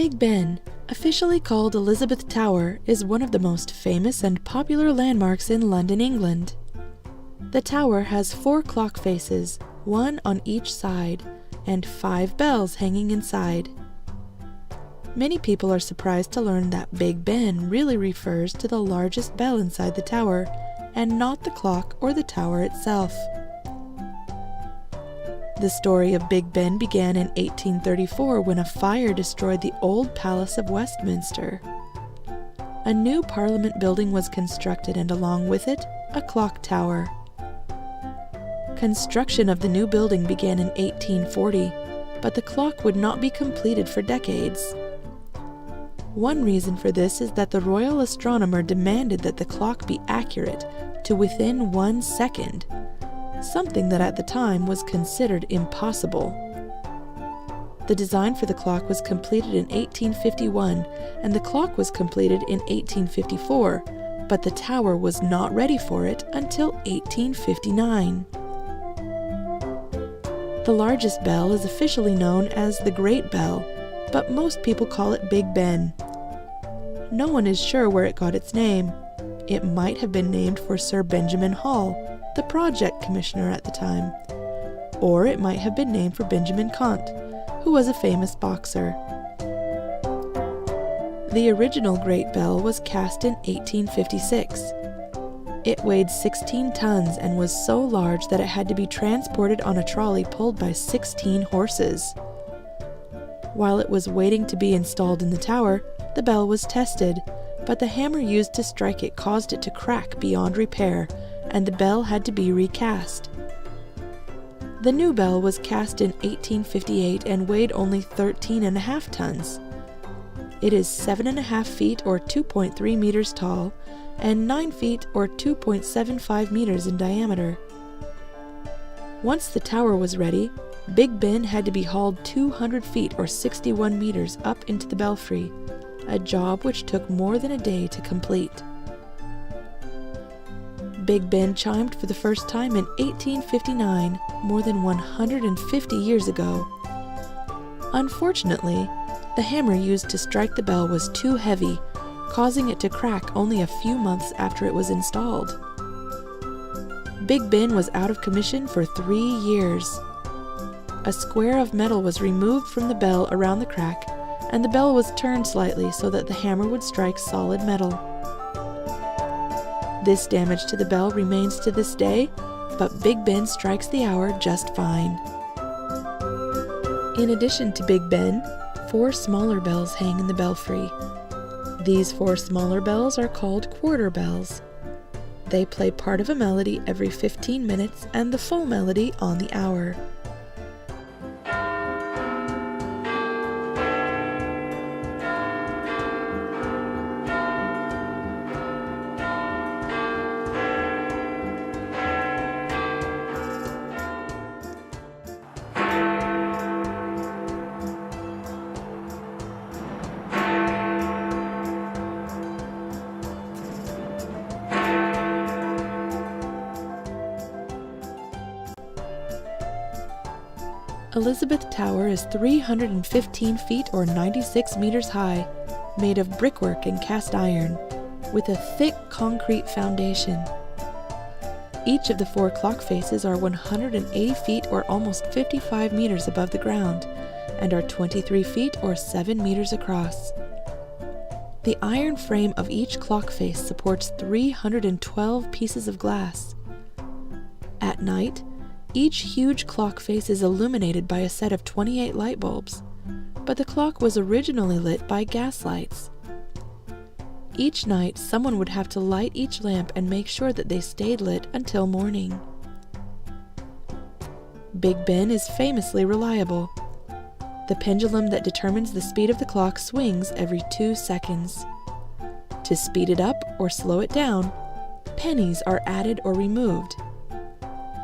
Big Ben, officially called Elizabeth Tower, is one of the most famous and popular landmarks in London, England. The tower has 4 clock faces, 1 on each side, and 5 bells hanging inside. Many people are surprised to learn that Big Ben really refers to the largest bell inside the tower, and not the clock or the tower itself. The story of Big Ben began in 1834 when a fire destroyed the old Palace of Westminster. A new Parliament building was constructed, and along with it, a clock tower. Construction of the new building began in 1840, but the clock would not be completed for decades. One reason for this is that the royal astronomer demanded that the clock be accurate to within 1 second, something that at the time was considered impossible. The design for the clock was completed in 1851, and the clock was completed in 1854, but the tower was not ready for it until 1859. The largest bell is officially known as the Great Bell, but most people call it Big Ben. No one is sure where it got its name. It might have been named for Sir Benjamin Hall, the project commissioner at the time, or it might have been named for Benjamin Conte, who was a famous boxer. The original Great Bell was cast in 1856. It weighed 16 tons and was so large that it had to be transported on a trolley pulled by 16 horses. While it was waiting to be installed in the tower, the bell was tested, but the hammer used to strike it caused it to crack beyond repair, and the bell had to be recast. The new bell was cast in 1858 and weighed only 13.5 tons. It is 7.5 feet or 2.3 meters tall and 9 feet or 2.75 meters in diameter. Once the tower was ready, Big Ben had to be hauled 200 feet or 61 meters up into the belfry, a job which took more than a day to complete. Big Ben chimed for the first time in 1859, more than 150 years ago. Unfortunately, the hammer used to strike the bell was too heavy, causing it to crack only a few months after it was installed. Big Ben was out of commission for 3 years. A square of metal was removed from the bell around the crack, and the bell was turned slightly so that the hammer would strike solid metal. This damage to the bell remains to this day, but Big Ben strikes the hour just fine. In addition to Big Ben, 4 smaller bells hang in the belfry. These 4 smaller bells are called quarter bells. They play part of a melody every 15 minutes and the full melody on the hour. Elizabeth Tower is 315 feet or 96 meters high, made of brickwork and cast iron, with a thick concrete foundation. Each of the 4 clock faces are 180 feet or almost 55 meters above the ground, and are 23 feet or 7 meters across. The iron frame of each clock face supports 312 pieces of glass. At night, each huge clock face is illuminated by a set of 28 light bulbs, but the clock was originally lit by gas lights. Each night, someone would have to light each lamp and make sure that they stayed lit until morning. Big Ben is famously reliable. The pendulum that determines the speed of the clock swings every 2 seconds. To speed it up or slow it down, pennies are added or removed.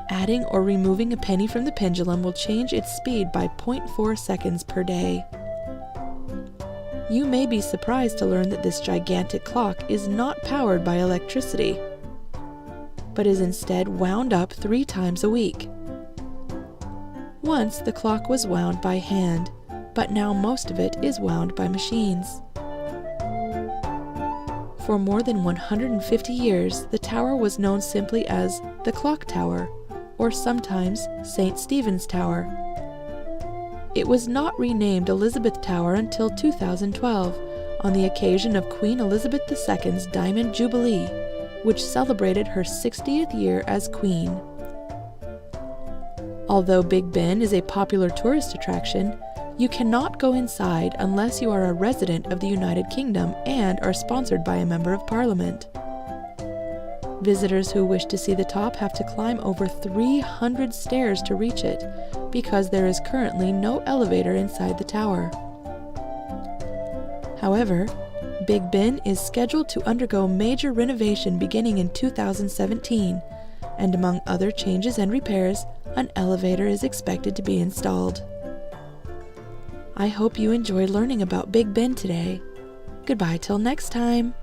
Adding or removing a penny from the pendulum will change its speed by 0.4 seconds per day. You may be surprised to learn that this gigantic clock is not powered by electricity, but is instead wound up 3 times a week. Once the clock was wound by hand, but now most of it is wound by machines. For more than 150 years, the tower was known simply as the Clock Tower, or sometimes St. Stephen's Tower. It was not renamed Elizabeth Tower until 2012, on the occasion of Queen Elizabeth II's Diamond Jubilee, which celebrated her 60th year as Queen. Although Big Ben is a popular tourist attraction, you cannot go inside unless you are a resident of the United Kingdom and are sponsored by a Member of Parliament. Visitors who wish to see the top have to climb over 300 stairs to reach it, because there is currently no elevator inside the tower. However, Big Ben is scheduled to undergo major renovation beginning in 2017, and among other changes and repairs, an elevator is expected to be installed. I hope you enjoyed learning about Big Ben today. Goodbye till next time.